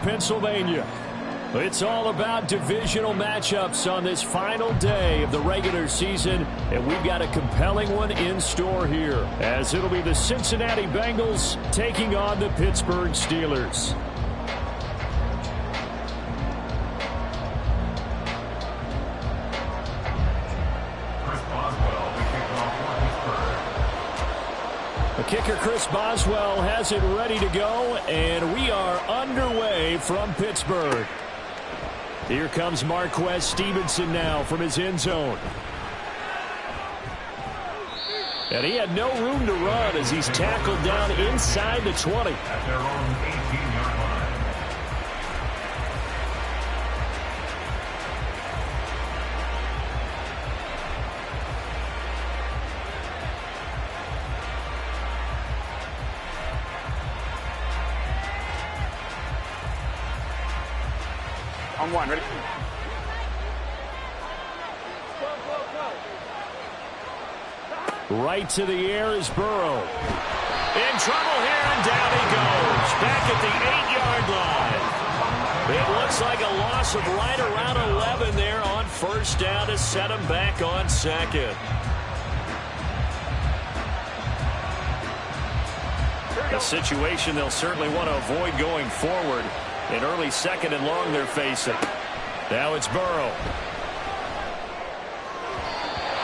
Pennsylvania. It's all about divisional matchups on this final day of the regular season, and we've got a compelling one in store here, as it'll be the Cincinnati Bengals taking on the Pittsburgh Steelers. The kicker, Chris Boswell, has it ready to go, and we are underway from Pittsburgh. Here comes Marquez Stevenson now from his end zone. And he had no room to run as he's tackled down inside the 20. At their own 18-yard line. On one, ready? Right to the air is Burrow. In trouble here, and down he goes. Back at the 8-yard line. It looks like a loss of right around 11 there on first down to set him back on second. A situation they'll certainly want to avoid going forward. An early second and long they're facing. Now it's Burrow.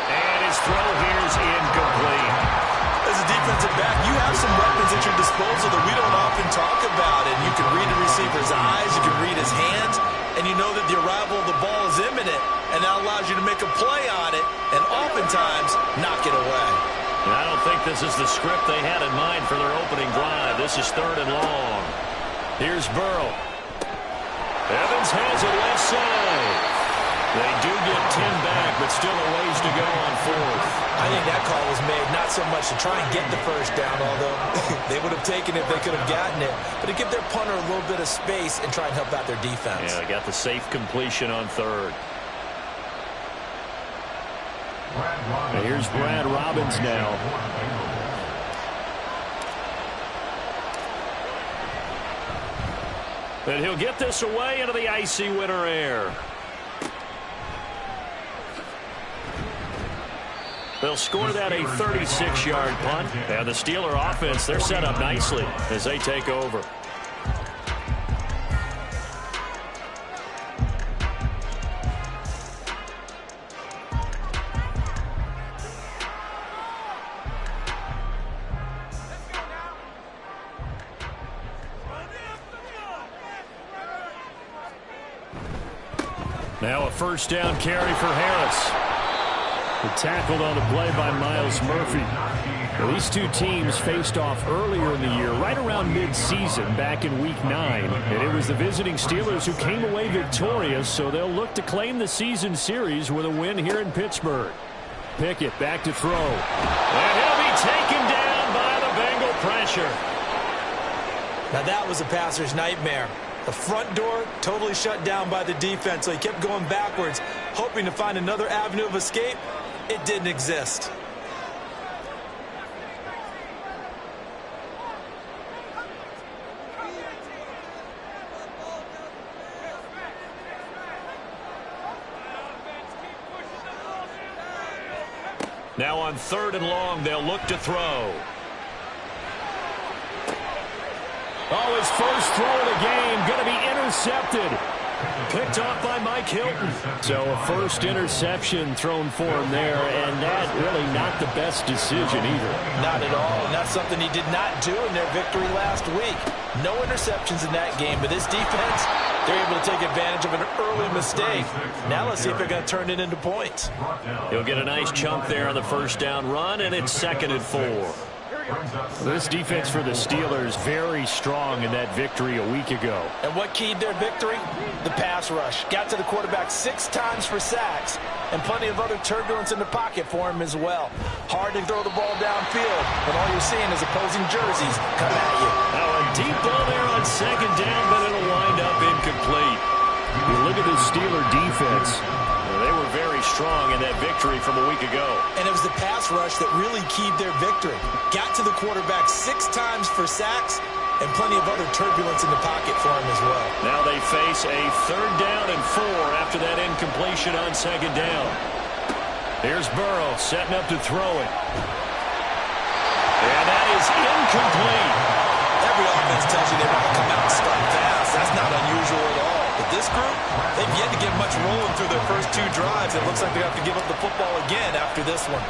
And his throw here is incomplete. As a defensive back, you have some weapons at your disposal that we don't often talk about. And you can read the receiver's eyes, you can read his hands, and you know that the arrival of the ball is imminent. And that allows you to make a play on it and oftentimes knock it away. And I don't think this is the script they had in mind for their opening drive. This is third and long. Here's Burrow. Evans has it left side. They do get 10 back, but still a ways to go on fourth. I think that call was made not so much to try and get the first down, although they would have taken it if they could have gotten it, but to give their punter a little bit of space and try and help out their defense. Yeah, they got the safe completion on third. And here's Brad Robbins now. And he'll get this away into the icy winter air. They'll score that a 36-yard punt. And the Steeler offense, they're set up nicely as they take over. Now a first down carry for Harris. Tackled on the play by Miles Murphy. Well, these two teams faced off earlier in the year, right around mid-season, back in Week 9. And it was the visiting Steelers who came away victorious, so they'll look to claim the season series with a win here in Pittsburgh. Pickett back to throw. And he'll be taken down by the Bengal pressure. Now that was a passer's nightmare. The front door totally shut down by the defense, so he kept going backwards, hoping to find another avenue of escape. It didn't exist. Now on third and long, they'll look to throw. Oh, his first throw of the game going to be intercepted. Picked off by Mike Hilton. So a first interception thrown for him there, and that really not the best decision either. Not at all, and that's something he did not do in their victory last week. No interceptions in that game, but this defense, they're able to take advantage of an early mistake. Now let's see if they're going to turn it into points. He'll get a nice chunk there on the first down run, and it's 2nd and 4. This defense for the Steelers very strong in that victory a week ago. And what keyed their victory? The pass rush. Got to the quarterback 6 times for sacks, and plenty of other turbulence in the pocket for him as well. Hard to throw the ball downfield, but all you're seeing is opposing jerseys come at you. Now a deep ball there on 2nd down, but it'll wind up incomplete. You look at the Steeler defense. They were very strong in that victory from a week ago. And it was the pass rush that really keyed their victory. Got to the quarterback 6 times for sacks, and plenty of other turbulence in the pocket for him as well. Now they face a 3rd down and 4 after that incompletion on 2nd down. Here's Burrow setting up to throw it. And that is incomplete. Every offense tells you they want to come out and start fast. That's not unusual at all. But this group, they've yet to get much rolling through their first 2 drives. It looks like they have to give up the football again after this one.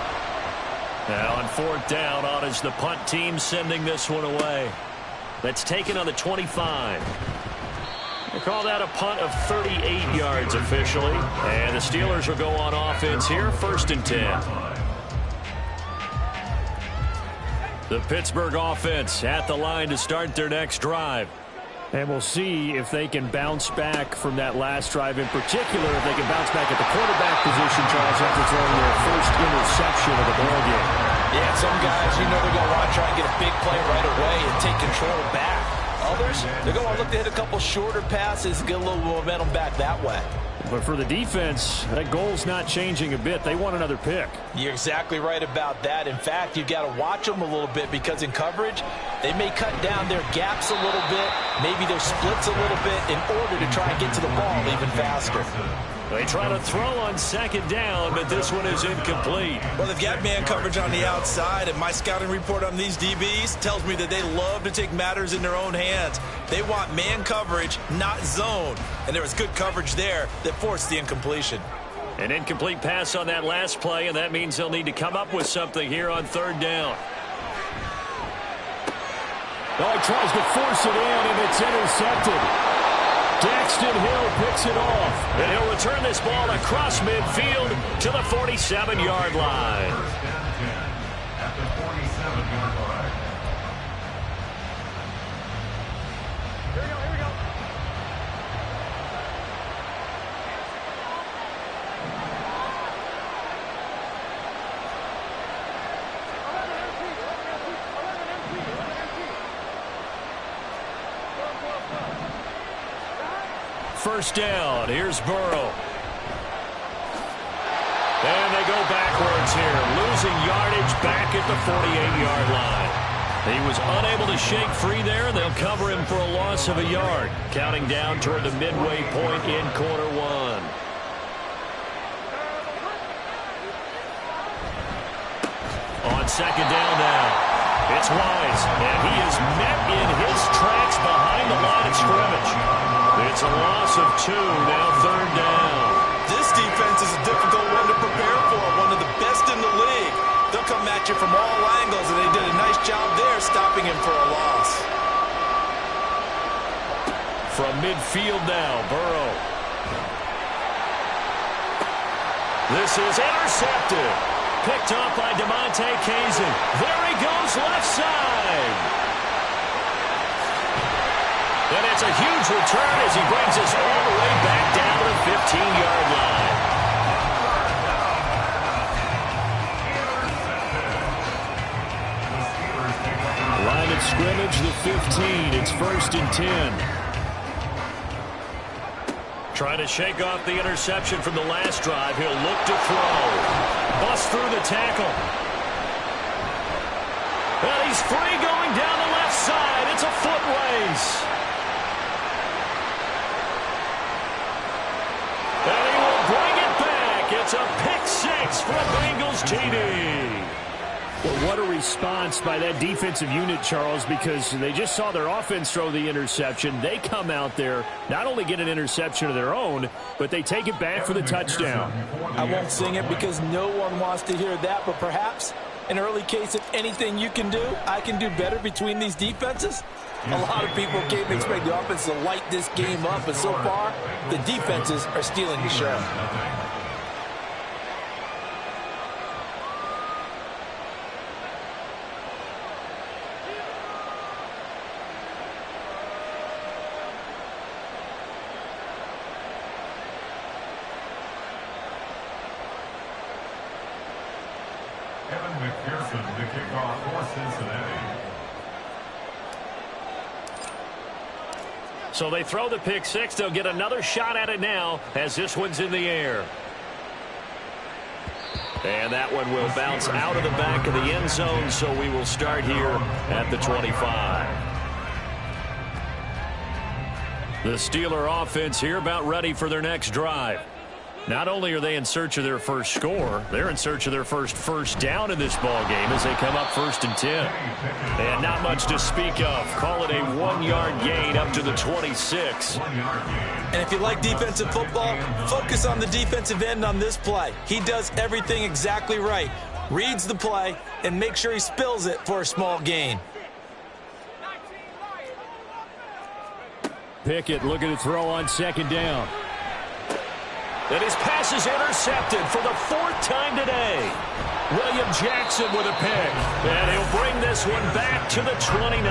Now on 4th down, on is the punt team sending this one away. That's taken on the 25. They call that a punt of 38 yards officially. And the Steelers will go on offense here, 1st and 10. The Pittsburgh offense at the line to start their next drive. And we'll see if they can bounce back from that last drive, in particular if they can bounce back at the quarterback position, Charles, after throwing their first interception of the ball game. Yeah, some guys, you know they're going to want to try and get a big play right away and take control back. Others, they're going to look to hit a couple shorter passes, get a little momentum back that way. But for the defense, that goal's not changing a bit. They want another pick. You're exactly right about that. In fact, you've got to watch them a little bit because in coverage, they may cut down their gaps a little bit, maybe their splits a little bit in order to try and get to the ball even faster. They try to throw on 2nd down, but this one is incomplete. Well, they've got man coverage on the outside, and my scouting report on these DBs tells me that they love to take matters in their own hands. They want man coverage, not zone. And there was good coverage there that forced the incompletion. An incomplete pass on that last play, and that means they'll need to come up with something here on 3rd down. Oh, he tries to force it in, and it's intercepted. Daxton Hill picks it off. And he'll return this ball across midfield to the 47-yard line. At the 47-yard line. Here we go. First down. Here's Burrow. And they go backwards here, losing yardage back at the 48-yard line. He was unable to shake free there, and they'll cover him for a loss of a yard. Counting down toward the midway point in quarter 1. On 2nd down now. It's Wise, and he is met in his tracks behind the line of scrimmage. It's a loss of 2, now 3rd down. This defense is a difficult one to prepare for, one of the best in the league. They'll come at you from all angles, and they did a nice job there stopping him for a loss. From midfield now, Burrow. This is intercepted. Picked up by DeMonte Kazin. There he goes, left side. And it's a huge return as he brings us all the way back down to the 15-yard line. Line of scrimmage, the 15. It's 1st and 10. Trying to shake off the interception from the last drive. He'll look to throw. Bust through the tackle. And he's free going down the left side. It's a foot race. And he will bring it back. It's a pick-6 for a Bengals TD. Well, what a response by that defensive unit, Charles, because they just saw their offense throw the interception. They come out there, not only get an interception of their own, but they take it back for the touchdown. I won't sing it because no one wants to hear that, but perhaps an early case of anything you can do, I can do better between these defenses. A lot of people came expect the offense to light this game up, but so far, the defenses are stealing the show. McPherson to kick off for Cincinnati. So they throw the pick-6. They'll get another shot at it now as this one's in the air. And that one will bounce out of the back of the end zone, so we will start here at the 25. The Steeler offense here about ready for their next drive. Not only are they in search of their first score, they're in search of their first down in this ball game as they come up 1st and 10. And not much to speak of. Call it a 1-yard gain up to the 26. And if you like defensive football, focus on the defensive end on this play. He does everything exactly right. Reads the play and makes sure he spills it for a small gain. Pickett looking to throw on 2nd down. And his pass is intercepted for the 4th time today. William Jackson with a pick. And he'll bring this one back to the 29.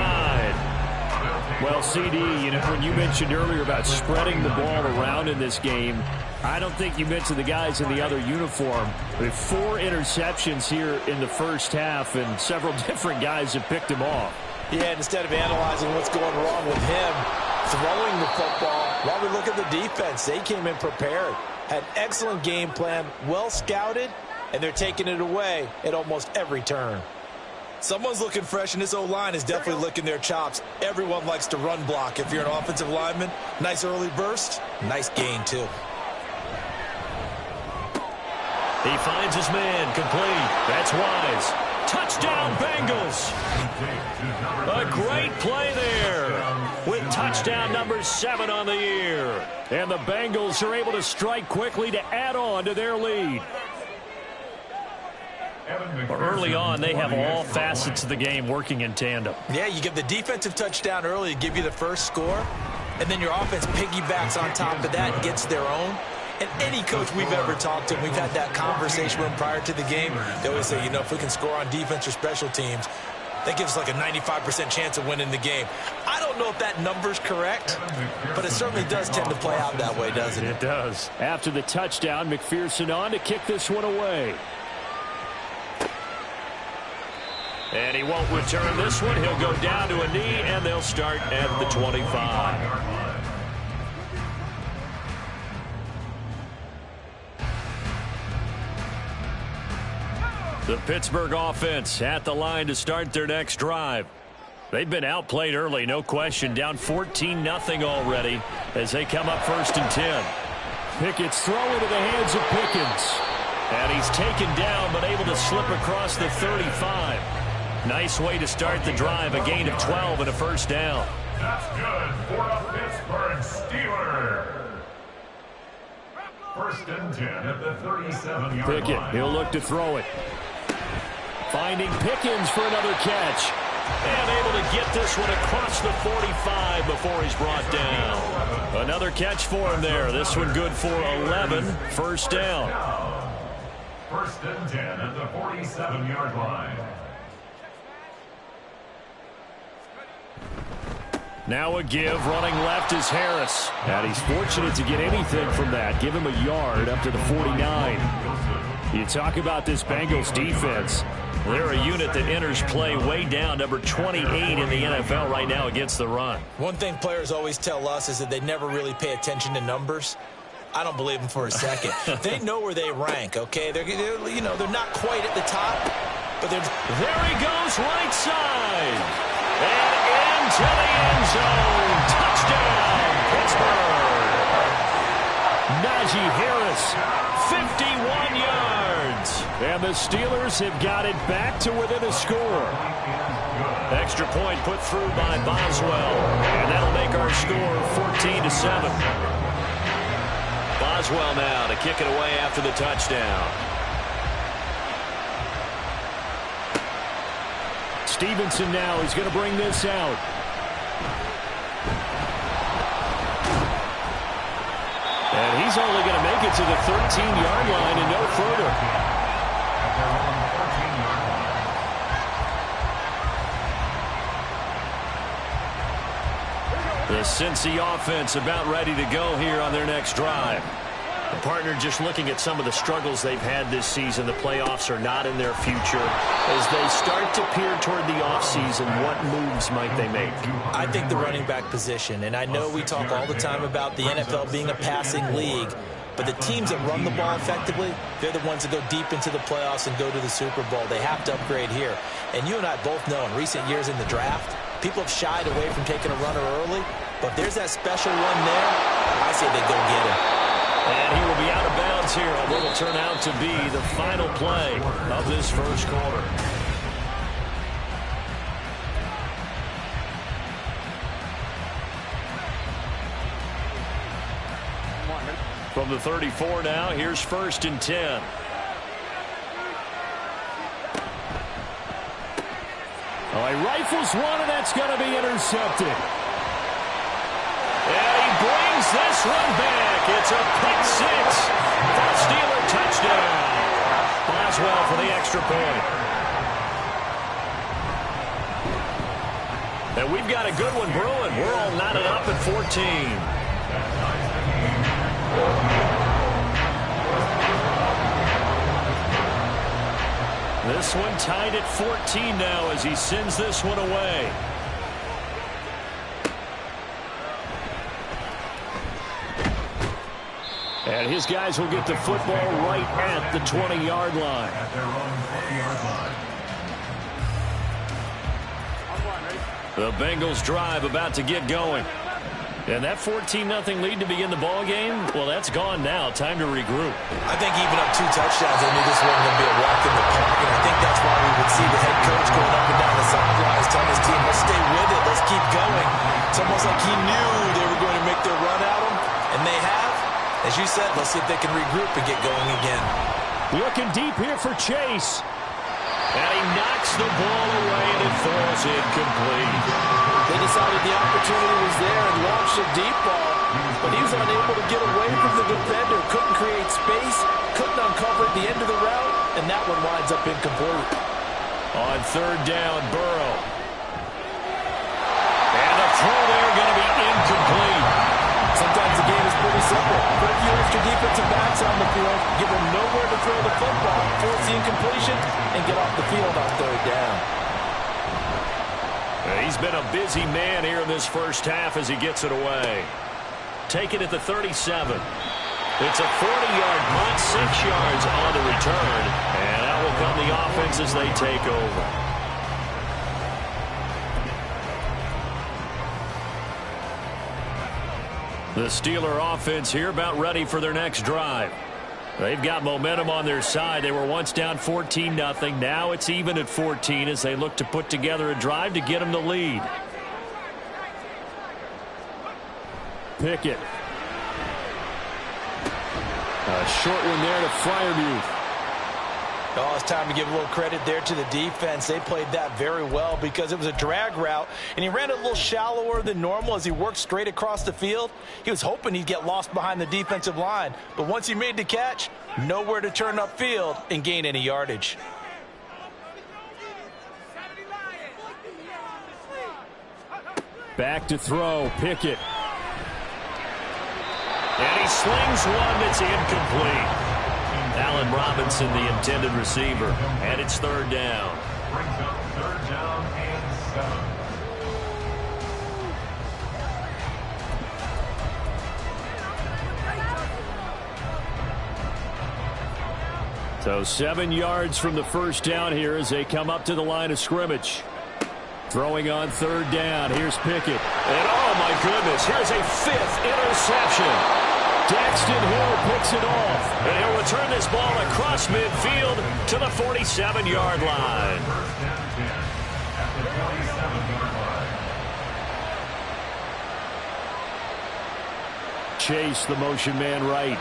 Well, CD, when you mentioned earlier about spreading the ball around in this game, I don't think you mentioned the guys in the other uniform. With 4 interceptions here in the first half, and several different guys have picked him off. Yeah, instead of analyzing what's going wrong with him throwing the football, while we look at the defense, they came in prepared. Had an excellent game plan, well scouted, and they're taking it away at almost every turn. Someone's looking fresh, and this O-line is definitely licking their chops. Everyone likes to run block. If you're an offensive lineman, nice early burst, nice gain too. He finds his man, complete. That's Wise. Touchdown, Bengals. A great play there with touchdown number 7 on the year. And the Bengals are able to strike quickly to add on to their lead. Early on, they have all facets of the game working in tandem. Yeah, you get the defensive touchdown early to give you the first score, and then your offense piggybacks on top of that and gets their own. And any coach we've ever talked to, we've had that conversation with them prior to the game, they always say, if we can score on defense or special teams, that gives us like a 95% chance of winning the game. I don't know if that number's correct, but it certainly does tend to play out that way, doesn't it? It does. After the touchdown, McPherson on to kick this one away. And he won't return this one. He'll go down to a knee, and they'll start at the 25. The Pittsburgh offense at the line to start their next drive. They've been outplayed early, no question. Down 14-0 already as they come up 1st and 10. Pickett's throw into the hands of Pickens. And he's taken down but able to slip across the 35. Nice way to start the drive. A gain of 12 and a 1st down. That's good for a Pittsburgh Steeler. 1st and 10 at the 37-yard line. Pickett, he'll look to throw it. Finding Pickens for another catch. And able to get this one across the 45 before he's brought down. Another catch for him there. This one good for 11. 1st down. 1st and 10 at the 47-yard line. Now a give, running left is Harris. And he's fortunate to get anything from that. Give him a yard up to the 49. You talk about this Bengals defense. They're a unit that enters play way down, number 28 in the NFL right now against the run. One thing players always tell us is that they never really pay attention to numbers. I don't believe them for a second. They know where they rank, okay? They're not quite at the top, but they're... There he goes, right side. And into the end zone. Touchdown, Pittsburgh. Najee Harris, 51 yards. And the Steelers have got it back to within a score. Extra point put through by Boswell. And that'll make our score 14-7. Boswell now to kick it away after the touchdown. Stevenson now is going to bring this out. And he's only going to make it to the 13-yard line and no further. The Cincy offense about ready to go here on their next drive. The partner just looking at some of the struggles they've had this season. The playoffs are not in their future. As they start to peer toward the offseason, what moves might they make? I think the running back position, and I know we talk all the time about the NFL being a passing league, but the teams that run the ball effectively, they're the ones that go deep into the playoffs and go to the Super Bowl. They have to upgrade here. And you and I both know in recent years in the draft, people have shied away from taking a runner early. But if there's that special one there, I say they go get him. And he will be out of bounds here on what will turn out to be the final play of this first quarter. From the 34 now, here's 1st and 10. Oh, he rifles one, and that's going to be intercepted. And he brings this one back. It's a pick six. First Steeler touchdown. Boswell for the extra point. And we've got a good one brewing. We're all knotted up at 14. This one tied at 14 now as he sends this one away. And his guys will get the football right at the 20-yard line. At their own 20-yard line. The Bengals drive about to get going. And that 14-0 lead to begin the ball game, well, that's gone now. Time to regroup. I think even up 2 touchdowns, they knew this wasn't going to be a walk in the park. And I think that's why we would see the head coach going up and down the sidelines telling his team, let's stay with it, let's keep going. It's almost like he knew they were going to make their run at him, and they have. As you said, let's see if they can regroup and get going again. Looking deep here for Chase. And he knocks the ball away, and it falls incomplete. They decided the opportunity was there and launched a deep ball, but he was unable to get away from the defender, couldn't create space, couldn't uncover at the end of the route, and that one winds up incomplete. On 3rd down, Burrow. And the throw there going to be incomplete. Sometimes the game is pretty simple. Put a few extra defensive backs on the field, give them nowhere to throw the football, force the incompletion, and get off the field on 3rd down. He's been a busy man here in this first half as he gets it away. Take it at the 37. It's a 40-yard punt, 6 yards on the return. And out will come the offense as they take over. The Steeler offense here about ready for their next drive. They've got momentum on their side. They were once down 14-0. Now it's even at 14 as they look to put together a drive to get them the lead. Pickett. A short one there to Freiermuth. Oh, it's time to give a little credit there to the defense. They played that very well because it was a drag route, and he ran a little shallower than normal as he worked straight across the field. He was hoping he'd get lost behind the defensive line, but once he made the catch, nowhere to turn upfield and gain any yardage. Back to throw, Pickett. And he slings one that's incomplete. Allen Robinson, the intended receiver, and it's 3rd down. Brings up 3rd down and 7. So 7 yards from the first down here as they come up to the line of scrimmage. Throwing on 3rd down. Here's Pickett. And oh my goodness, here's a 5th interception. Daxton Hill picks it off. And he'll return this ball across midfield to the 47-yard line. 1st and 10 at the 47-yard line. Chase, the motion man right.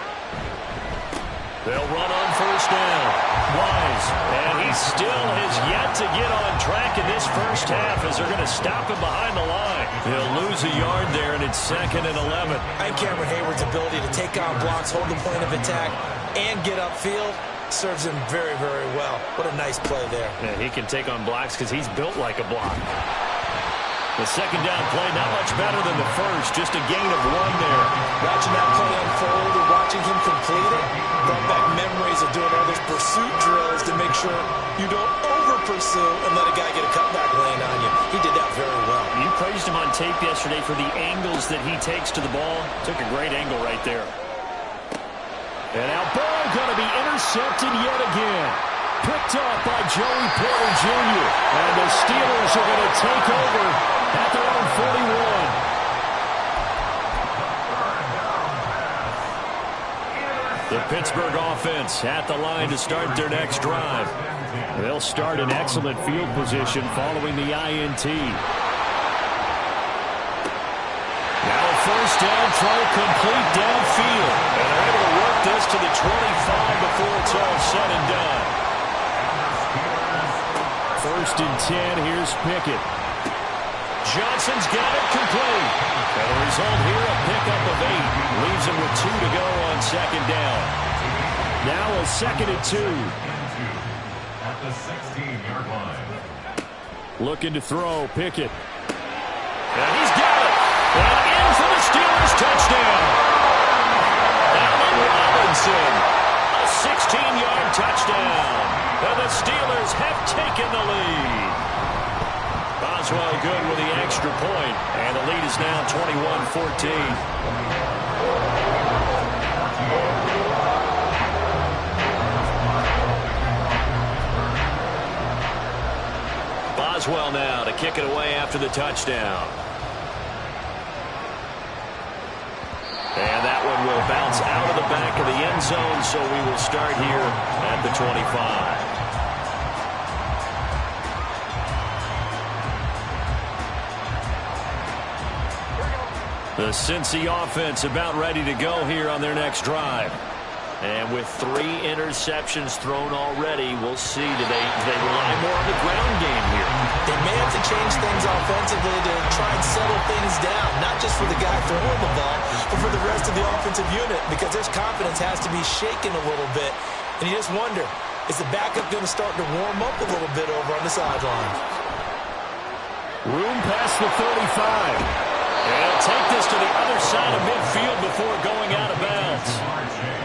They'll run on 1st down. Wise. And he still has yet to get on track in this first half as they're going to stop him behind the line. He'll lose a yard there, and it's 2nd and 11. And Cameron Hayward's ability to take on blocks, hold the point of attack, and get upfield serves him very, very well. What a nice play there. Yeah, he can take on blocks because he's built like a block. The 2nd down play, not much better than the first, just a gain of 1 there. Watching that play unfold and watching him complete it brought back memories of doing all those pursuit drills to make sure you don't over-pursue and let a guy get a cutback lane on you. He did that very well. You praised him on tape yesterday for the angles that he takes to the ball. Took a great angle right there. And now Burrow going to be intercepted yet again. Picked up by Joey Porter Jr. And the Steelers are going to take over at their own 41. The Pittsburgh offense at the line to start their next drive. They'll start in excellent field position following the INT. Now a first down throw complete downfield. And they're able to work this to the 25 before it's all said and done. First and 10, here's Pickett. Johnson's got it complete. And the result here, a pickup of 8. Leaves him with 2 to go on second down. Now a second and 2. At the 16-yard line. Looking to throw, Pickett. And he's got it. And in for the Steelers touchdown. Allen Robinson. A 16-yard touchdown. And the Steelers have taken the lead. Boswell good with the extra point. And the lead is now 21-14. Boswell now to kick it away after the touchdown. And that one will bounce out of the back of the end zone, so we will start here at the 25. The Cincy offense about ready to go here on their next drive. And with 3 interceptions thrown already, we'll see. Do they rely more on the ground game here? They may have to change things offensively to try and settle things down, not just for the guy throwing the ball, but for the rest of the offensive unit, because their confidence has to be shaken a little bit. And you just wonder, is the backup going to start to warm up a little bit over on the sideline? Room past the 35. And he'll take this to the other side of midfield before going out of bounds.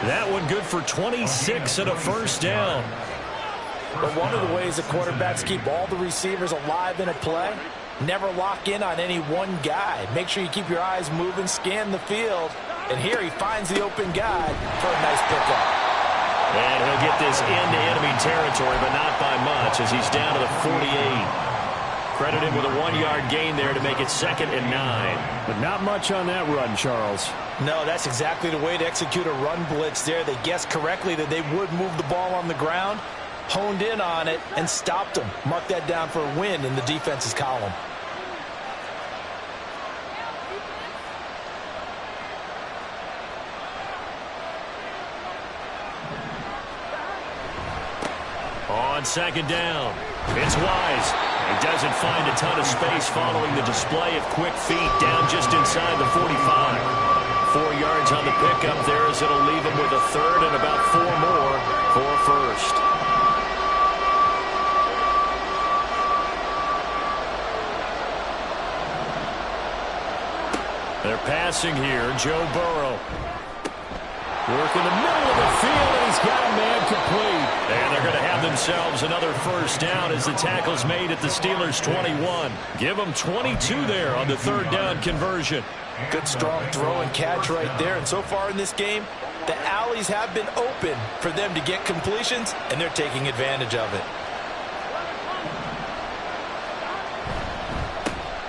That one good for 26 and a first down. But one of the ways the quarterbacks keep all the receivers alive in a play, never lock in on any one guy. Make sure you keep your eyes moving, scan the field. And here he finds the open guy for a nice pickup. And he'll get this into enemy territory, but not by much as he's down to the 48. Credit him with a 1-yard gain there to make it 2nd and 9. But not much on that run, Charles. No, that's exactly the way to execute a run blitz there. They guessed correctly that they would move the ball on the ground, honed in on it, and stopped them. Mark that down for a win in the defense's column. On second down, it's Wise. He doesn't find a ton of space following the display of quick feet down just inside the 45. 4 yards on the pickup there as it'll leave him with a 3rd and about 4 more for a first. They're passing here. Joe Burrow. Work in the middle of the field, and he's got a man complete. And they're going to have themselves another first down as the tackle's made at the Steelers' 21. Give them 22 there on the 3rd down conversion. Good strong throw and catch right there. And so far in this game, the alleys have been open for them to get completions, and they're taking advantage of it.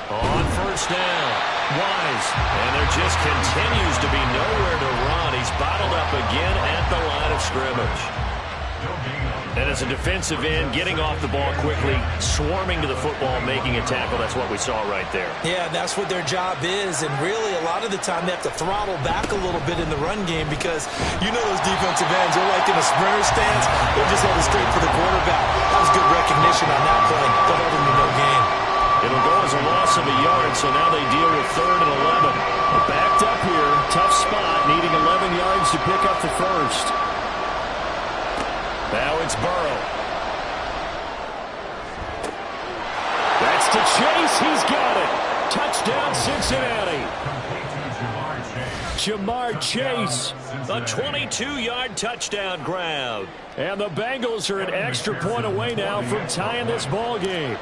On first down. Wise, and there just continues to be nowhere to run. He's bottled up again at the line of scrimmage. And as a defensive end, getting off the ball quickly, swarming to the football, making a tackle, that's what we saw right there. Yeah, that's what their job is, and really a lot of the time they have to throttle back a little bit in the run game because you know those defensive ends, they're like in a sprinter stance, they're just headed straight for the quarterback. That was good recognition on that play. Don't hold him to no gain. It'll go as a loss of a yard, so now they deal with 3rd and 11. They're backed up here, tough spot, needing 11 yards to pick up the first. Now it's Burrow. That's to Chase. He's got it. Touchdown, Cincinnati. Jamar Chase, a 22-yard touchdown grab. And the Bengals are an extra point away now from tying this ball game.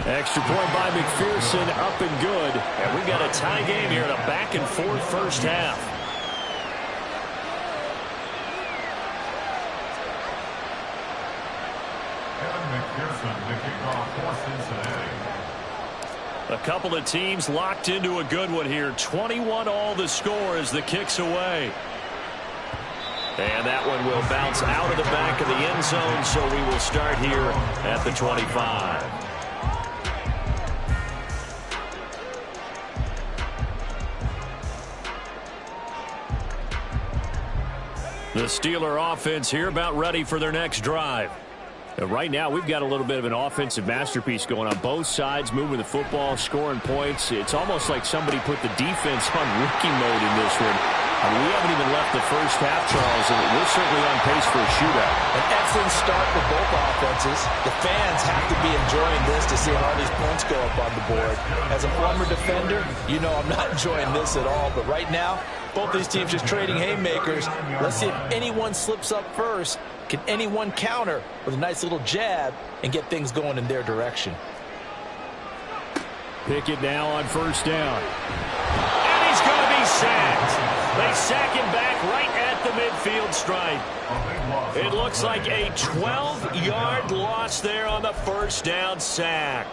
Extra point by McPherson, up and good. And we've got a tie game here in a back-and-forth first half. Evan McPherson, the kickoff for Cincinnati. A couple of teams locked into a good one here. 21-all the score as the kick's away. And that one will bounce out of the back of the end zone, so we will start here at the 25. The Steeler offense here about ready for their next drive. Right now, we've got a little bit of an offensive masterpiece going on. Both sides moving the football, scoring points. It's almost like somebody put the defense on rookie mode in this one. I mean, we haven't even left the first half, Charles, and we're certainly on pace for a shootout. An excellent start for both offenses. The fans have to be enjoying this to see all these points go up on the board. As a former defender, you know I'm not enjoying this at all. But right now, both these teams just trading haymakers. Let's see if anyone slips up first. Can anyone counter with a nice little jab and get things going in their direction? Pickett now on first down. And he's going to be sacked. They sack him back right at the midfield stripe. It looks like a 12-yard loss there on the first down sack.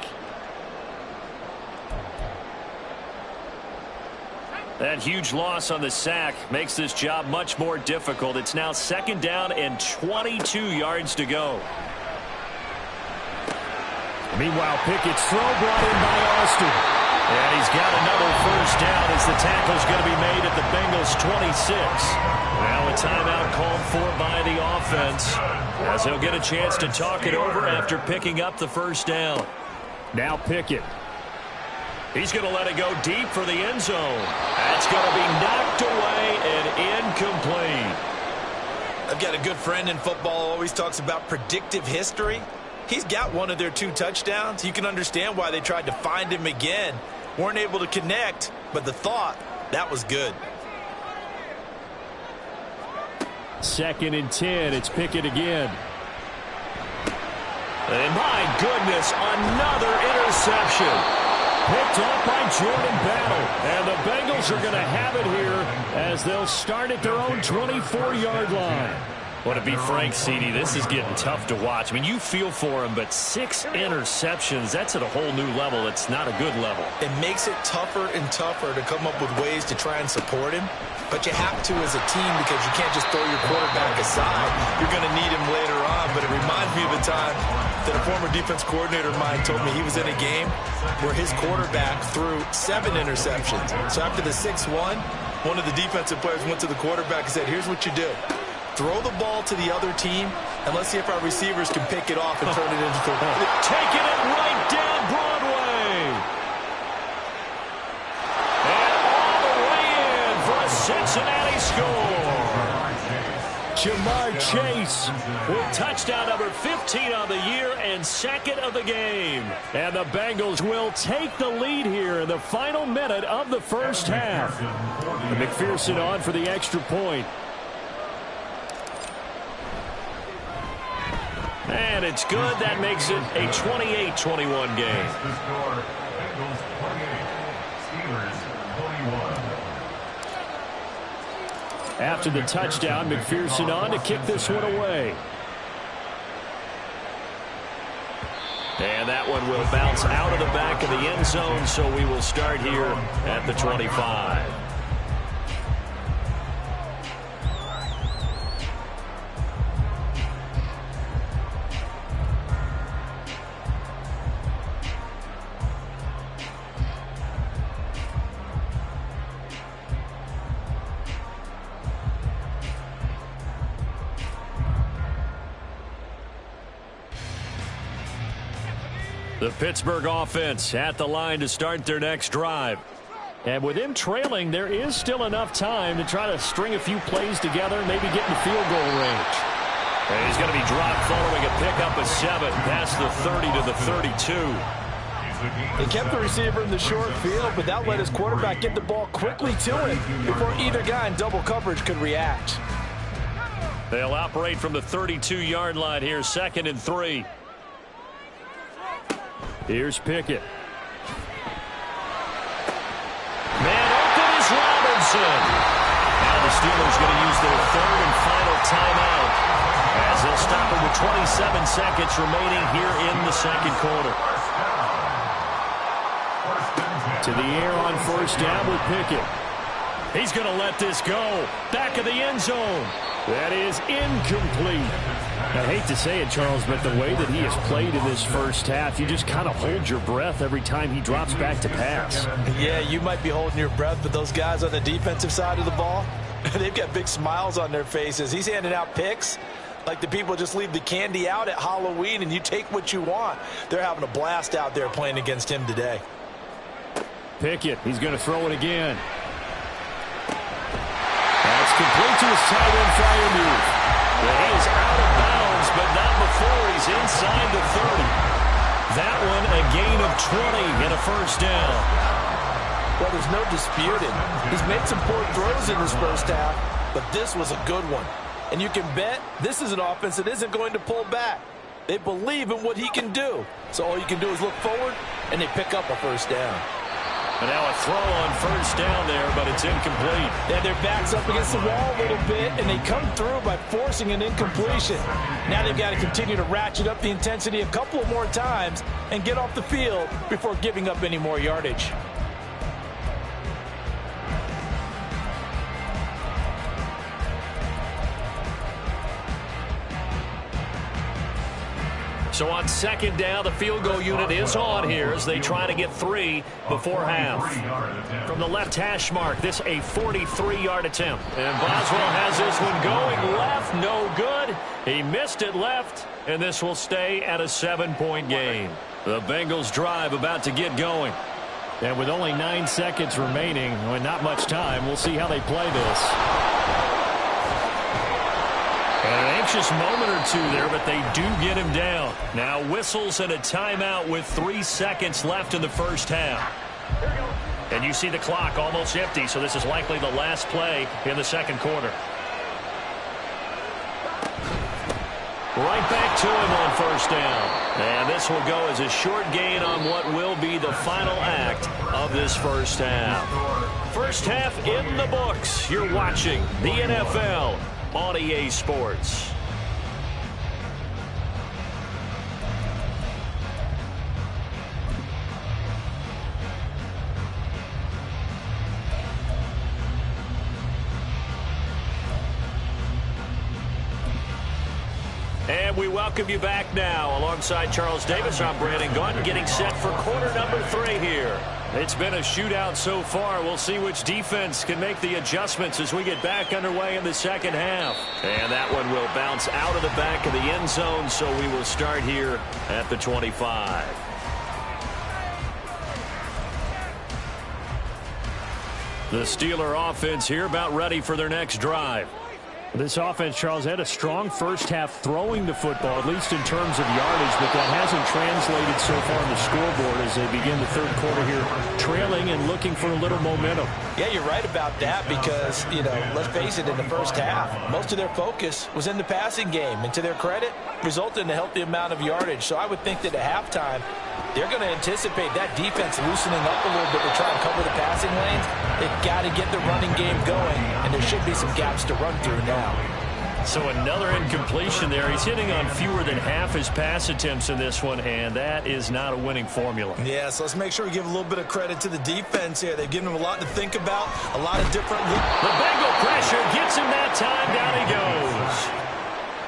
That huge loss on the sack makes this job much more difficult. It's now second down and 22 yards to go. Meanwhile, Pickett's throw brought in by Austin. And he's got another first down as the tackle's going to be made at the Bengals 26. Now a timeout called for by the offense as he'll get a chance to talk it over after picking up the first down. Now Pickett. He's going to let it go deep for the end zone. That's going to be knocked away and incomplete. I've got a good friend in football who always talks about predictive history. He's got one of their 2 touchdowns. You can understand why they tried to find him again. Weren't able to connect, but the thought, that was good. Second and 10. It's Pickett again. And my goodness, another interception. Picked off by Jordan Battle. And the Bengals are going to have it here as they'll start at their own 24-yard line. Well, to be frank, CD, this is getting tough to watch. I mean, you feel for him, but 6 interceptions, that's at a whole new level. It's not a good level. It makes it tougher and tougher to come up with ways to try and support him. But you have to as a team because you can't just throw your quarterback aside. You're going to need him later on. But it reminds me of a time that a former defense coordinator of mine told me he was in a game where his quarterback threw 7 interceptions. So after the 6-1, one of the defensive players went to the quarterback and said, here's what you do. Throw the ball to the other team, and let's see if our receivers can pick it off and turn it into the taking it right down Broadway. And all the way in for a Cincinnati score. Jamar Chase with touchdown number 15 on the year and second of the game. And the Bengals will take the lead here in the final minute of the first half. And McPherson on for the extra point. And it's good. That makes it a 28-21 game. After the touchdown, McPherson on to kick this one away. And that one will bounce out of the back of the end zone, so we will start here at the 25. The Pittsburgh offense at the line to start their next drive. And with him trailing, there is still enough time to try to string a few plays together, maybe get in field goal range. And he's going to be dropped following a pickup of 7 past the 30 to the 32. He kept the receiver in the short field, but that let his quarterback get the ball quickly to him before either guy in double coverage could react. They'll operate from the 32-yard line here, 2nd and 3. Here's Pickett. Man open is Robinson. Now the Steelers going to use their 3rd and final timeout as they'll stop it with 27 seconds remaining here in the 2nd quarter. To the air on first down with Pickett. He's going to let this go. Back of the end zone. That is incomplete. I hate to say it, Charles, but the way that he has played in this first half, you just kind of hold your breath every time he drops back to pass. Yeah, you might be holding your breath, but those guys on the defensive side of the ball, they've got big smiles on their faces. He's handing out picks like the people just leave the candy out at Halloween and you take what you want. They're having a blast out there playing against him today. Pickett, he's going to throw it again. That's complete to his tight end Freiermuth. Well, he is out of bounds, but not before he's inside the 30. That one a gain of 20 and a first down. Well, there's no disputing. He's made some poor throws in this first half, but this was a good one. And you can bet this is an offense that isn't going to pull back. They believe in what he can do. So all you can do is look forward, and they pick up a first down. And now a throw on first down there, but it's incomplete. Yeah, their back's up against the wall a little bit, and they come through by forcing an incompletion. Now they've got to continue to ratchet up the intensity a couple of more times and get off the field before giving up any more yardage. So on second down, the field goal unit is on here as they try to get 3 before half. From the left hash mark, this a 43-yard attempt. And Boswell has this one going left, no good. He missed it left, and this will stay at a 7-point game. The Bengals drive about to get going. And with only 9 seconds remaining, and not much time, we'll see how they play this. And an anxious moment or two there, but they do get him down. Now whistles and a timeout with 3 seconds left in the first half. And you see the clock almost empty, so this is likely the last play in the second quarter. Right back to him on first down. And this will go as a short gain on what will be the final act of this first half. First half in the books. You're watching the NFL on EA Sports. And we welcome you back now. Alongside Charles Davis, I'm Brandon Gaudin, getting set for quarter number 3 here. It's been a shootout so far. We'll see which defense can make the adjustments as we get back underway in the second half. And that one will bounce out of the back of the end zone, so we will start here at the 25. The Steeler offense here about ready for their next drive. This offense, Charles, had a strong first half throwing the football, at least in terms of yardage, but that hasn't translated so far on the scoreboard as they begin the third quarter here, trailing and looking for a little momentum. Yeah, you're right about that because, let's face it, in the first half, most of their focus was in the passing game, and to their credit, resulted in a healthy amount of yardage. So I would think that at halftime, they're going to anticipate that defense loosening up a little bit to try and cover the passing lanes. They've got to get the running game going, and there should be some gaps to run through now. So another incompletion there. He's hitting on fewer than half his pass attempts in this one, and that is not a winning formula. Yeah, so let's make sure we give a little bit of credit to the defense here. They've given him a lot to think about, a lot of different... The Bengal pressure gets him that time. Down he goes.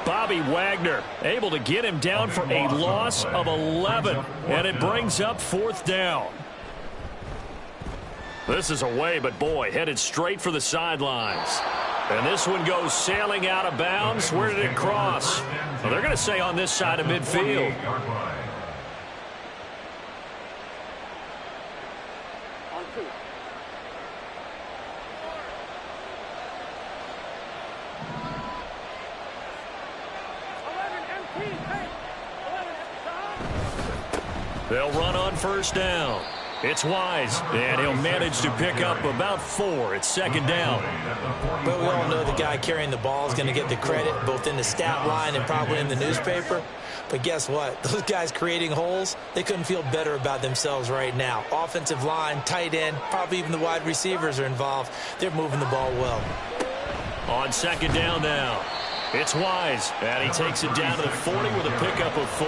Bobby Wagner able to get him down for a loss of 11, and it brings up fourth down. This is away, but boy, headed straight for the sidelines. And this one goes sailing out of bounds. Where did it cross? Well, they're going to say on this side of midfield. They'll run on first down. It's Wise, and he'll manage to pick up about 4. It's second down. But we all know the guy carrying the ball is going to get the credit, both in the stat line and probably in the newspaper. But guess what? Those guys creating holes, they couldn't feel better about themselves right now. Offensive line, tight end, probably even the wide receivers are involved. They're moving the ball well. On second down now, it's Wise, and he takes it down to the 40 with a pickup of 4.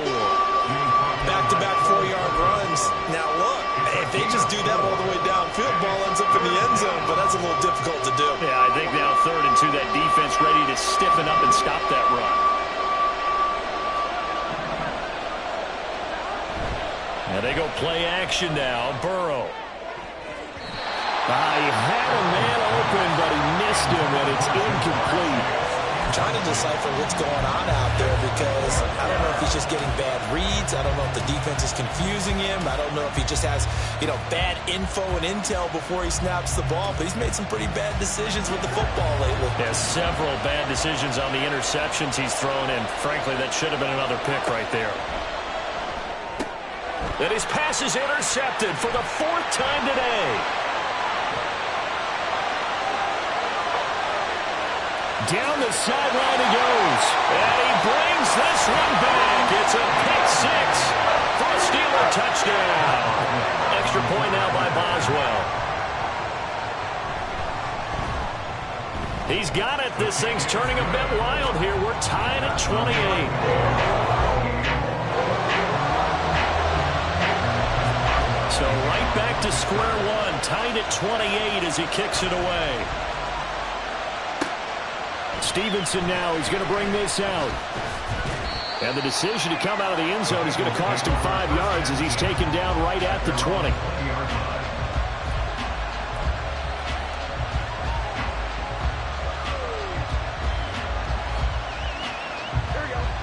Back-to-back 4-yard runs. Now look, if if they just do that all the way downfield, ball ends up in the end zone, but that's a little difficult to do. Yeah, I think now 3rd and 2, that defense ready to stiffen up and stop that run. And they go play action now. Burrow. He had a man open, but he missed him, and it's incomplete. I'm trying to decipher what's going on out there because I don't know if he's just getting bad reads. I don't know if the defense is confusing him. I don't know if he just has, bad info and intel before he snaps the ball. But he's made some pretty bad decisions with the football lately. Yeah, several bad decisions on the interceptions he's thrown, and frankly, that should have been another pick right there. And his pass is intercepted for the 4th time today. Down the sideline he goes. And he brings this one back. It's a pick 6 for a Steeler touchdown. Extra point now by Boswell. He's got it. This thing's turning a bit wild here. We're tied at 28. So right back to square one. Tied at 28 as he kicks it away. Stevenson now, he's going to bring this out. And the decision to come out of the end zone is going to cost him 5 yards as he's taken down right at the 20.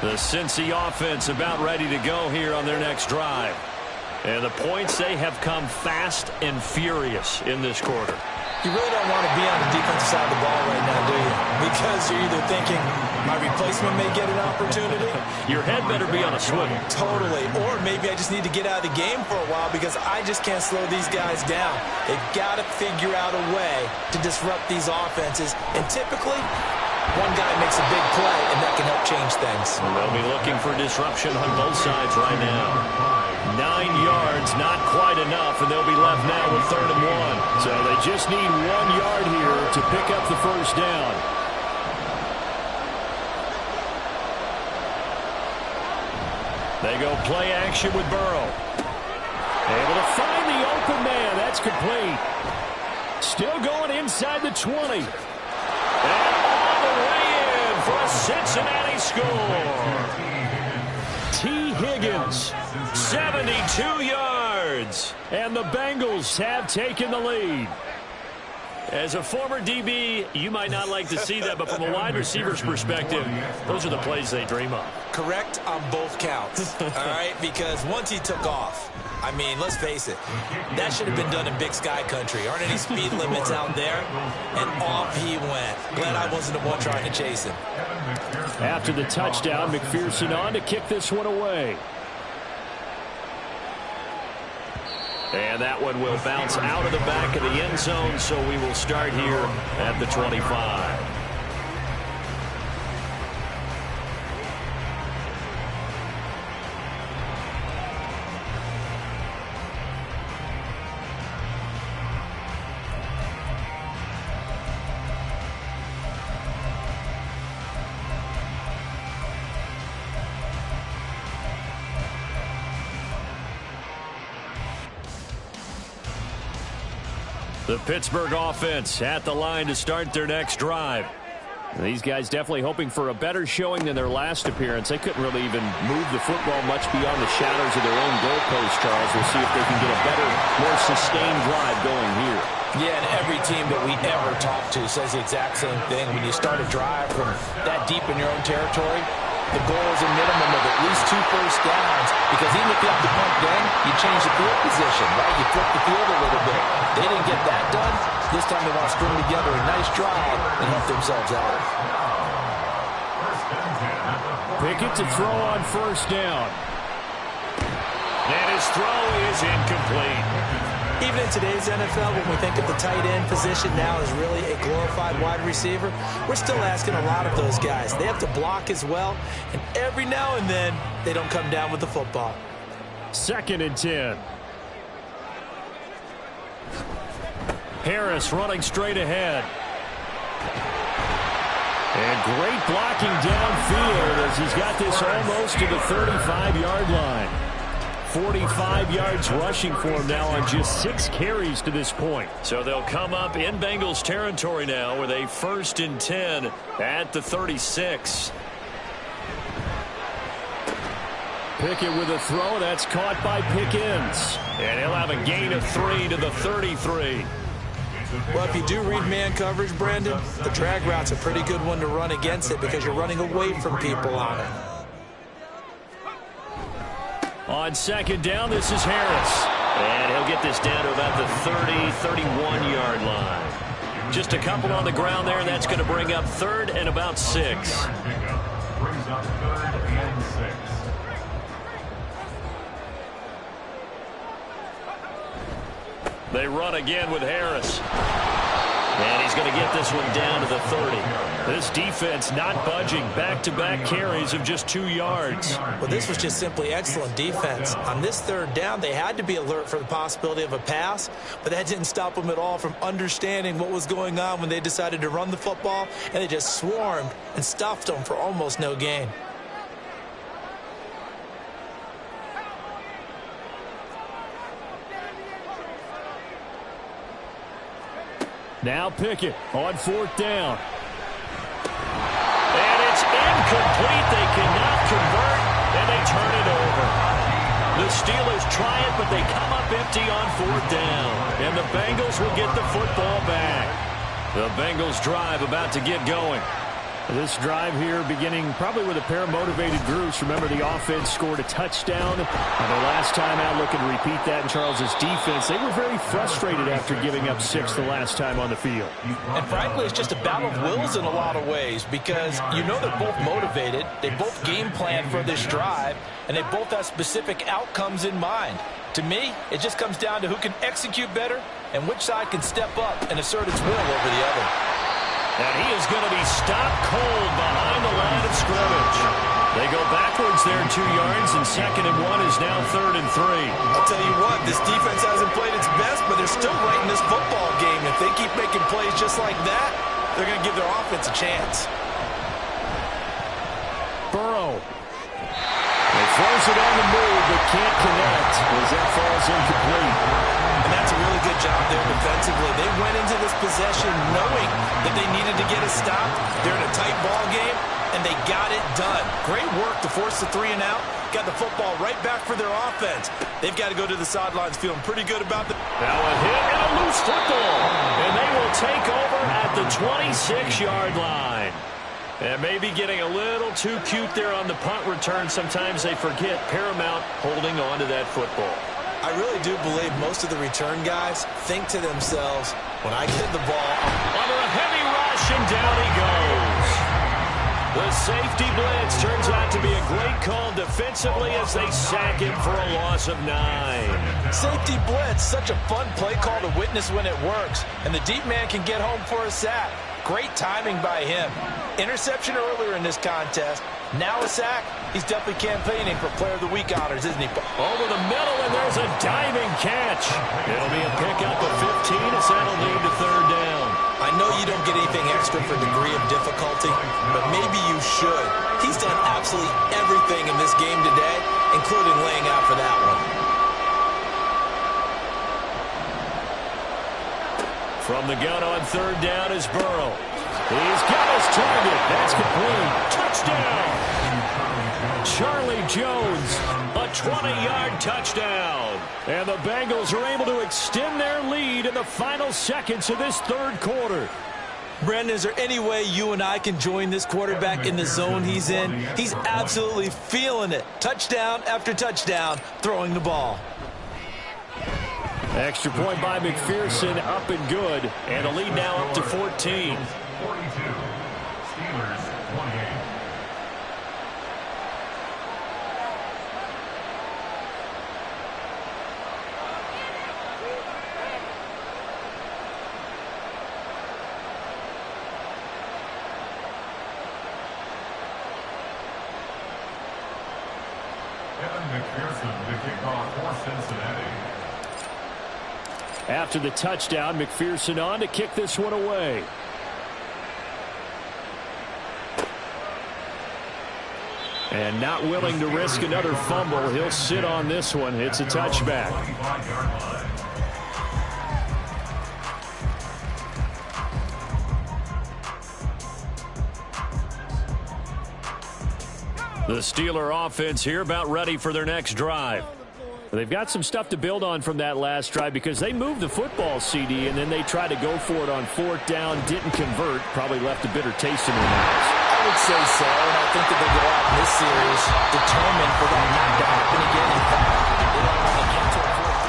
The Cincy offense about ready to go here on their next drive. And the points, they have come fast and furious in this quarter. You really don't want to be on the defensive side of the ball right now, do you? Because you're either thinking, my replacement may get an opportunity. Your head better be on a swivel. Totally. Or maybe I just need to get out of the game for a while because I just can't slow these guys down. They've got to figure out a way to disrupt these offenses. And typically, one guy makes a big play, and that can help change things. They'll be looking for disruption on both sides right now. 9 yards, not quite enough, and they'll be left now with 3rd and 1. So they just need 1 yard here to pick up the first down. They go play action with Burrow. Able to find the open man. That's complete. Still going inside the 20. And all the way in for a Cincinnati score. T. Higgins, 72 yards. And the Bengals have taken the lead. As a former DB, you might not like to see that, but from a wide receiver's perspective, those are the plays they dream of. Correct on both counts, all right? Because once he took off, I mean, let's face it, that should have been done in Big Sky country. Aren't any speed limits out there? And off he went. Glad I wasn't the one trying to chase him. After the touchdown, McPherson on to kick this one away. And that one will bounce out of the back of the end zone, so we will start here at the 25. The Pittsburgh offense at the line to start their next drive. These guys definitely hoping for a better showing than their last appearance. They couldn't really even move the football much beyond the shadows of their own goalpost, Charles. We'll see if they can get a better, more sustained drive going here. Yeah, and every team that we ever talk to says the exact same thing. When you start a drive from that deep in your own territory, the goal is a minimum of at least 2 first downs, because even if you have to punt then, you change the field position, right? You flip the field a little bit. They didn't get that done. This time they want to string together a nice drive and help themselves out. Pickett to throw on first down. And his throw is incomplete. Even in today's NFL, when we think of the tight end position now as really a glorified wide receiver, we're still asking a lot of those guys. They have to block as well, and every now and then, they don't come down with the football. 2nd and 10. Harris running straight ahead. And great blocking downfield as he's got this almost to the 35-yard line. 45 yards rushing for him now on just 6 carries to this point. So they'll come up in Bengals territory now with a 1st and 10 at the 36. Pickett with a throw. That's caught by Pickens. And he'll have a gain of 3 to the 33. Well, if you do read man coverage, Brandon, the drag route's a pretty good one to run against it because you're running away from people on it. On 2nd down, this is Harris. And he'll get this down to about the 31-yard line. Just a couple on the ground there, and that's going to bring up 3rd and about 6. Brings up 3rd and 6. They run again with Harris. And he's going to get this one down to the 30. This defense not budging. Back-to-back carries of just 2 yards. Well, this was just simply excellent defense. On this 3rd down, they had to be alert for the possibility of a pass, but that didn't stop them at all from understanding what was going on when they decided to run the football, and they just swarmed and stuffed them for almost no gain. Now Pickett on 4th down. And it's incomplete. They cannot convert, and they turn it over. The Steelers try it, but they come up empty on 4th down. And the Bengals will get the football back. The Bengals drive about to get going. This drive here beginning probably with a pair of motivated groups. Remember, the offense scored a touchdown. And their last time out, looking to repeat that in Charles's defense. They were very frustrated after giving up 6 the last time on the field. And frankly, it's just a battle of wills in a lot of ways because you know they're both motivated. They both game plan for this drive, and they both have specific outcomes in mind. To me, it just comes down to who can execute better and which side can step up and assert its will over the other. And he is going to be stopped cold behind the line of scrimmage. They go backwards there 2 yards, and 2nd and 1 is now 3rd and 3. I'll tell you what, this defense hasn't played its best, but they're still right in this football game. If they keep making plays just like that, they're going to give their offense a chance. Burrow. He throws it on the move, but can't connect as that falls incomplete. And that's a really good job there defensively. They went into this possession knowing that they needed to get a stop. They're in a tight ball game, and they got it done. Great work to force the 3 and out. Got the football right back for their offense. They've got to go to the sidelines feeling pretty good about the... Now a hit and a loose football. And they will take over at the 26-yard line. And maybe getting a little too cute there on the punt return. Sometimes they forget Paramount holding on to that football. I really do believe most of the return guys think to themselves, when I get the ball... Under a heavy rush, and down he goes. The safety blitz turns out to be a great call defensively as they sack him for a loss of 9. Safety blitz, such a fun play call to witness when it works. And the deep man can get home for a sack. Great timing by him. Interception earlier in this contest. Now a sack. He's definitely campaigning for Player of the Week honors, isn't he? Over the middle, and there's a diving catch. It'll be a pickup of 15 as that'll lead to 3rd down. I know you don't get anything extra for degree of difficulty, but maybe you should. He's done absolutely everything in this game today, including laying out for that one. From the gun on 3rd down is Burrow. He's got his target. That's complete. Touchdown. Charlie Jones, a 20-yard touchdown. And the Bengals are able to extend their lead in the final seconds of this 3rd quarter. Brandon, is there any way you and I can join this quarterback in the zone he's in? He's absolutely feeling it. Touchdown after touchdown, throwing the ball. Extra point by McPherson, up and good. And a lead now up to 14. 42. Steelers 28. McPherson, the kickoff for Cincinnati. After the touchdown, McPherson on to kick this one away. And not willing to risk another fumble. He'll sit on this one. It's a touchback. The Steeler offense here about ready for their next drive. They've got some stuff to build on from that last drive because they moved the football, CD, and then they tried to go for it on 4th down, didn't convert, probably left a bitter taste in their mouths. I would say so, and I think that they go out in this series determined for that not to happen again. In fact, they don't want to get to a 4th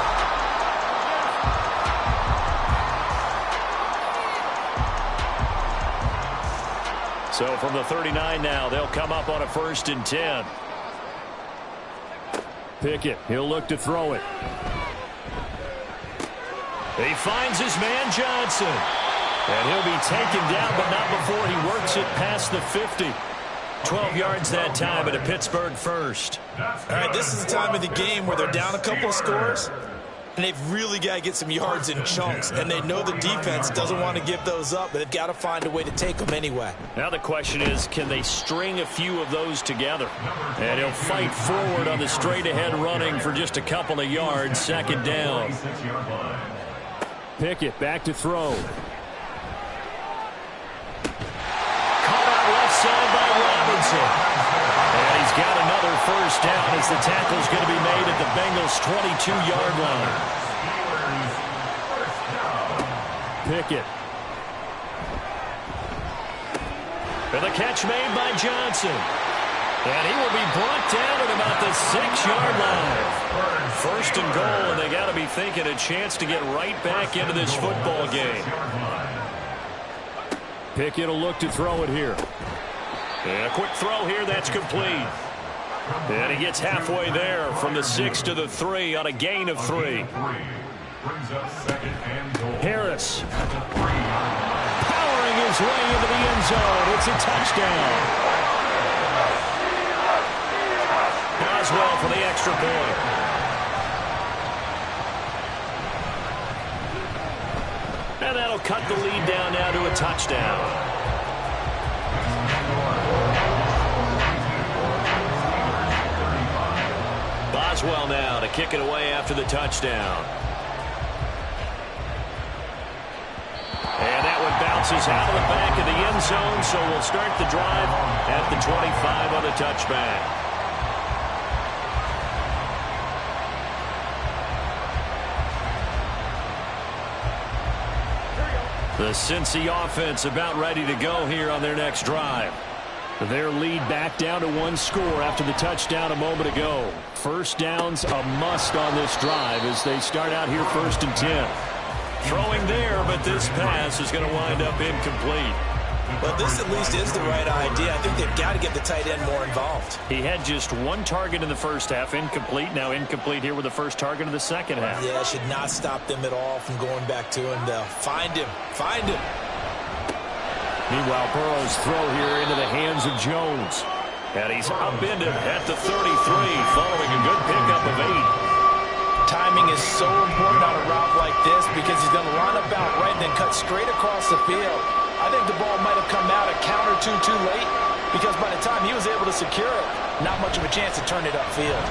down. So from the 39 now, they'll come up on a 1st and 10. Pickett, he'll look to throw it. He finds his man Johnson. And he'll be taken down, but not before he works it past the 50. 12 yards that time, and a Pittsburgh first. All right, this is the time of the game where they're down a couple of scores, and they've really got to get some yards in chunks, and they know the defense doesn't want to give those up, but they've got to find a way to take them anyway. Now the question is, can they string a few of those together? And he'll fight forward on the straight-ahead running for just a couple of yards, 2nd down. Pickett back to throw. Caught out left side by Robinson. And he's got another 1st down as the tackle's going to be made at the Bengals' 22-yard line. Pickett. And the catch made by Johnson. And he will be brought down at about the 6-yard line. 1st and goal, and they got to be thinking a chance to get right back into this football game. Pickett will look to throw it here. And a quick throw here, that's complete. And he gets halfway there from the 6 to the 3 on a gain of 3. Harris powering his way into the end zone. It's a touchdown. Boswell for the extra point. And that'll cut the lead down now to a touchdown. Boswell now to kick it away after the touchdown. And that one bounces out of the back of the end zone, so we'll start the drive at the 25 on the touchback. The Cincy offense about ready to go here on their next drive. Their lead back down to 1 score after the touchdown a moment ago. 1st down's a must on this drive as they start out here 1st and 10. Throwing there, but this pass is going to wind up incomplete. Well, this at least is the right idea. I think they've got to get the tight end more involved. He had just 1 target in the 1st half, incomplete. Now incomplete here with the 1st target in the 2nd half. Yeah, should not stop them at all from going back to him. They'll find him. Find him. Meanwhile, Burrow's throw here into the hands of Jones. And he's upended at the 33 following a good pickup of 8. Timing is so important on a route like this because he's going to line up out right and then cut straight across the field. I think the ball might have come out a count or two too late because by the time he was able to secure it, not much of a chance to turn it upfield.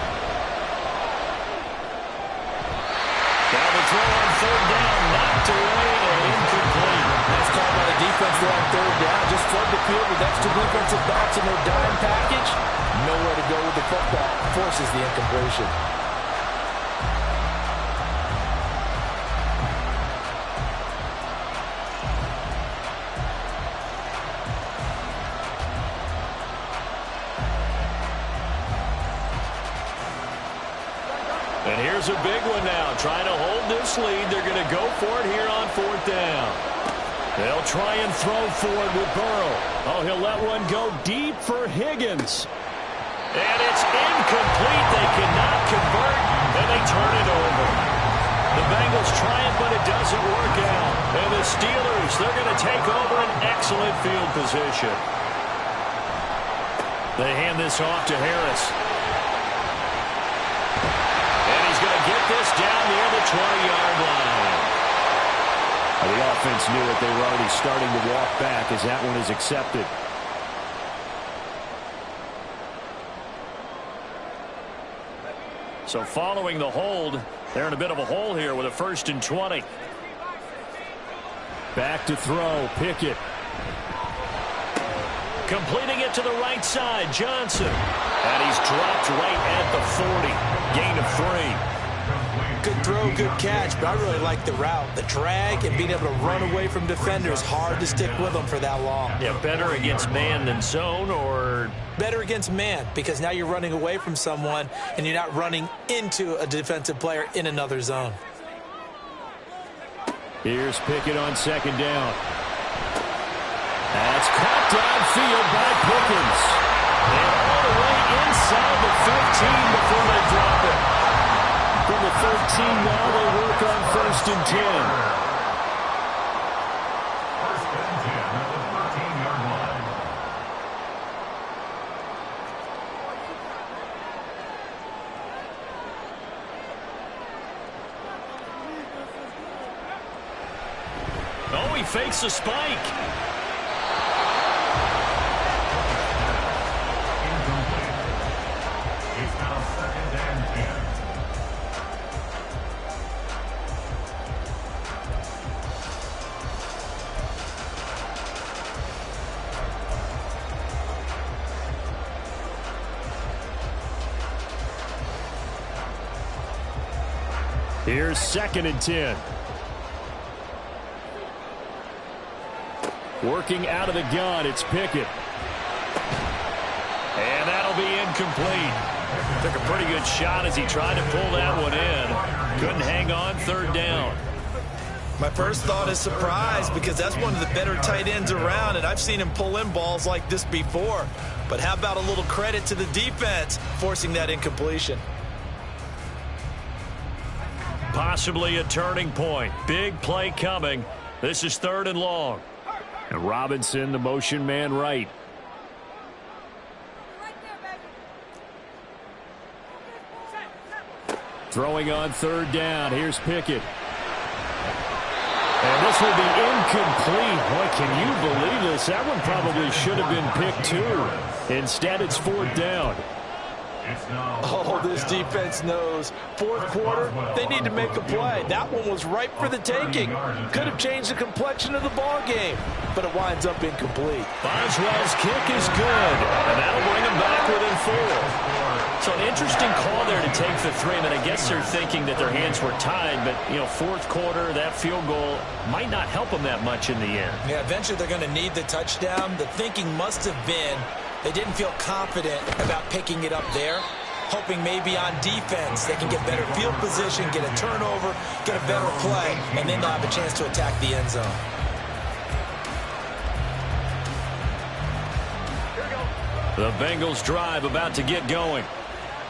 Now the throw on 3rd down, knocked away and incomplete. Nice call by the defense there on 3rd down. Just flood the field with extra defensive backs in their dime package. Nowhere to go with the football. Forces the incompletion. And here's a big one now. Trying to hold this lead. They're going to go for it here on 4th down. They'll try and throw for it with Burrow. Oh, he'll let one go deep for Higgins. And it's incomplete. They cannot convert, and they turn it over. The Bengals try it, but it doesn't work out. And the Steelers, they're going to take over an excellent field position. They hand this off to Harris. Get this down near the 20-yard line. The offense knew it. They were already starting to walk back as that one is accepted. So following the hold, they're in a bit of a hole here with a 1st and 20. Back to throw, Pickett. Completing it to the right side, Johnson. And he's dropped right at the 40. Gain of 3. Good throw, good catch, but I really like the route. The drag and being able to run away from defenders, hard to stick with them for that long. Yeah, better against man than zone, or? Better against man, because now you're running away from someone and you're not running into a defensive player in another zone. Here's Pickett on 2nd down. That's caught downfield by Pickens. And all the way inside the 15 before they drop it. From the 13 now, they work on 1st and 10. 1st and 10 at the 13-yard line. Oh, he fakes a spike. It's now 2nd and 10. Here's 2nd and 10. Working out of the gun, it's Pickett. And that'll be incomplete. Took a pretty good shot as he tried to pull that one in. Couldn't hang on, 3rd down. My first thought is surprise, because that's one of the better tight ends around, and I've seen him pull in balls like this before. But how about a little credit to the defense forcing that incompletion? Possibly a turning point. Big play coming. This is 3rd and long. And Robinson, the motion man right. Throwing on 3rd down. Here's Pickett. And this will be incomplete. Boy, can you believe this? That one probably should have been picked too. Instead, it's 4th down. Oh, this defense knows. 4th quarter, they need to make a play. That one was ripe for the taking. Could have changed the complexion of the ball game, but it winds up incomplete. Boswell's kick is good, and that'll bring him back within 4. So an interesting call there to take the 3. I mean, I guess they're thinking that their hands were tied, but, you know, 4th quarter, that field goal might not help them that much in the end. Yeah, eventually they're going to need the touchdown. The thinking must have been they didn't feel confident about picking it up there, hoping maybe on defense they can get better field position, get a turnover, get a better play, and then they'll have a chance to attack the end zone. The Bengals drive about to get going.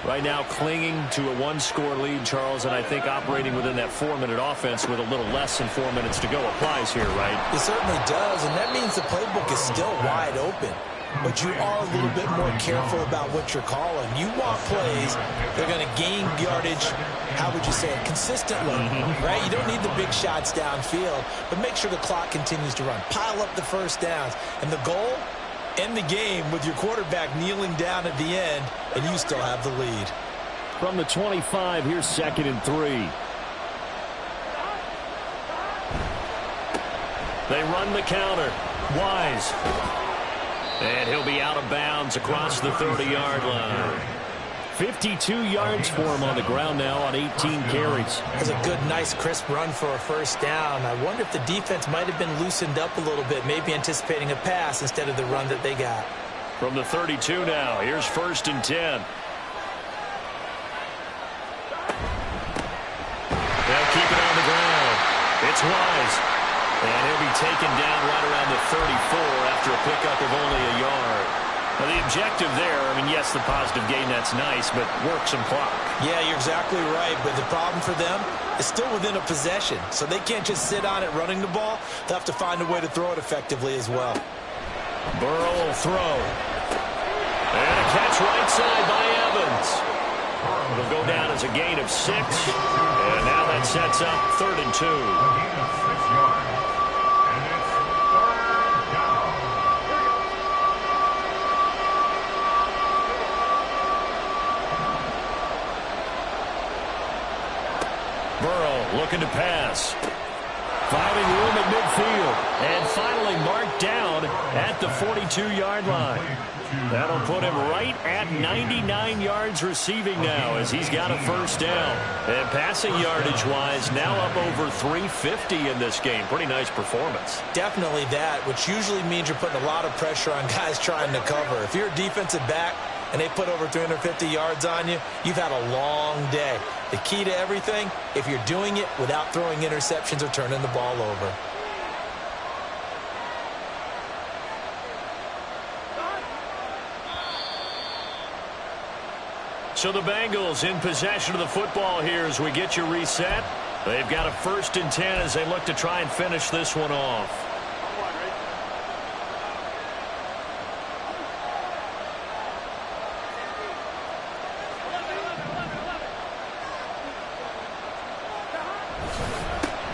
Right now clinging to a 1-score lead, Charles, and I think operating within that 4-minute offense with a little less than 4 minutes to go applies here, right? It certainly does, and that means the playbook is still wide open. But you are a little bit more careful about what you're calling. You want plays that are going to gain yardage, how would you say it, consistently, right? You don't need the big shots downfield, but make sure the clock continues to run. Pile up the first downs. And the goal, end the game with your quarterback kneeling down at the end, and you still have the lead. From the 25, here's 2nd and 3. They run the counter. Wise. And he'll be out of bounds across the 30-yard line. 52 yards for him on the ground now on 18 carries. That's a good, nice, crisp run for a first down. I wonder if the defense might have been loosened up a little bit, maybe anticipating a pass instead of the run that they got. From the 32 now, here's 1st and 10. They'll keep it on the ground. It's Wise. And he'll be taken down right around the 34 after a pickup of only a yard. Now, the objective there, I mean, yes, the positive gain, that's nice, but work some clock. Yeah, you're exactly right, but the problem for them is still within a possession, so they can't just sit on it running the ball. They'll have to find a way to throw it effectively as well. Burrow will throw. And a catch right side by Evans. It'll go down as a gain of 6, and now that sets up 3rd and 2. A gain of 6 yards. And it's 3rd down. looking to pass. Finding room at midfield. And finally marked down at the 42-yard line. That'll put him right at 99 yards receiving now as he's got a first down. And passing yardage-wise, now up over 350 in this game. Pretty nice performance. Definitely that, which usually means you're putting a lot of pressure on guys trying to cover. If you're a defensive back and they put over 350 yards on you, you've had a long day. The key to everything, if you're doing it without throwing interceptions or turning the ball over. So the Bengals in possession of the football here as we get you reset. They've got a 1st and 10 as they look to try and finish this one off.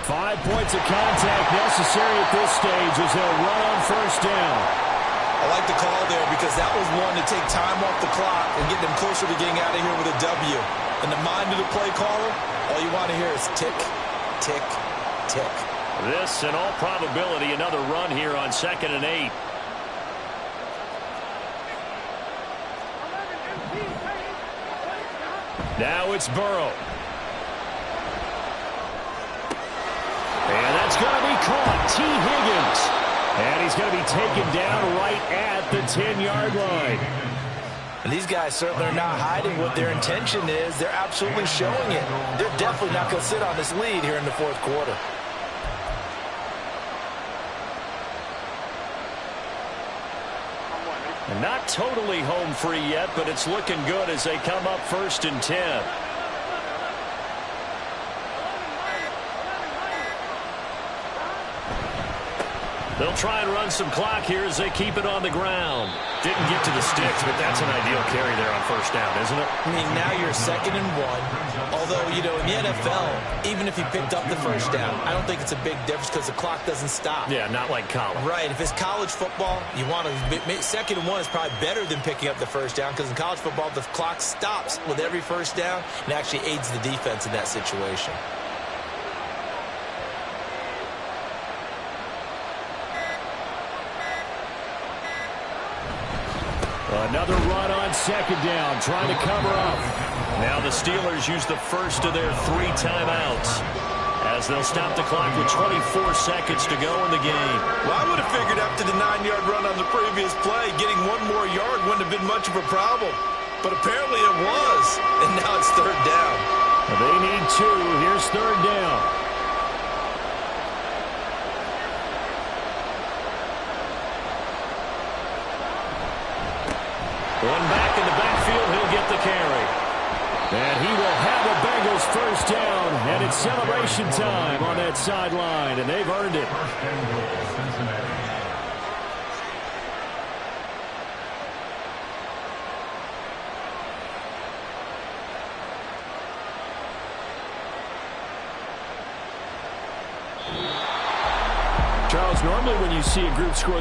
5 points of contact necessary at this stage as they'll run on 1st down. I like the call there because that was one to take time off the clock and get them closer to getting out of here with a W. In the mind of the play caller, all you want to hear is tick, tick, tick. This, in all probability, another run here on 2nd and 8. Now it's Burrow. And that's going to be caught. T. Higgins. And he's going to be taken down right at the 10-yard line. And these guys certainly are not hiding what their intention is. They're absolutely showing it. They're definitely not going to sit on this lead here in the 4th quarter. And not totally home free yet, but it's looking good as they come up 1st and 10. They'll try and run some clock here as they keep it on the ground. Didn't get to the sticks, but that's an ideal carry there on 1st down, isn't it? I mean, now you're 2nd and 1. Although, you know, in the NFL, even if you picked up the 1st down, I don't think it's a big difference because the clock doesn't stop. Yeah, not like college. Right. If it's college football, you want to 2nd and 1 is probably better than picking up the 1st down because in college football, the clock stops with every 1st down and actually aids the defense in that situation. Another run on 2nd down, trying to cover up. Now the Steelers use the first of their 3 timeouts as they'll stop the clock with 24 seconds to go in the game. Well, I would have figured after the 9-yard run on the previous play, getting 1 more yard wouldn't have been much of a problem. But apparently it was, and now it's 3rd down. They need 2. Here's 3rd down. One back in the backfield, he'll get the carry. And he will have the Bengals 1st down, and it's celebration time on that sideline, and they've earned it. Charles, normally when you see a group score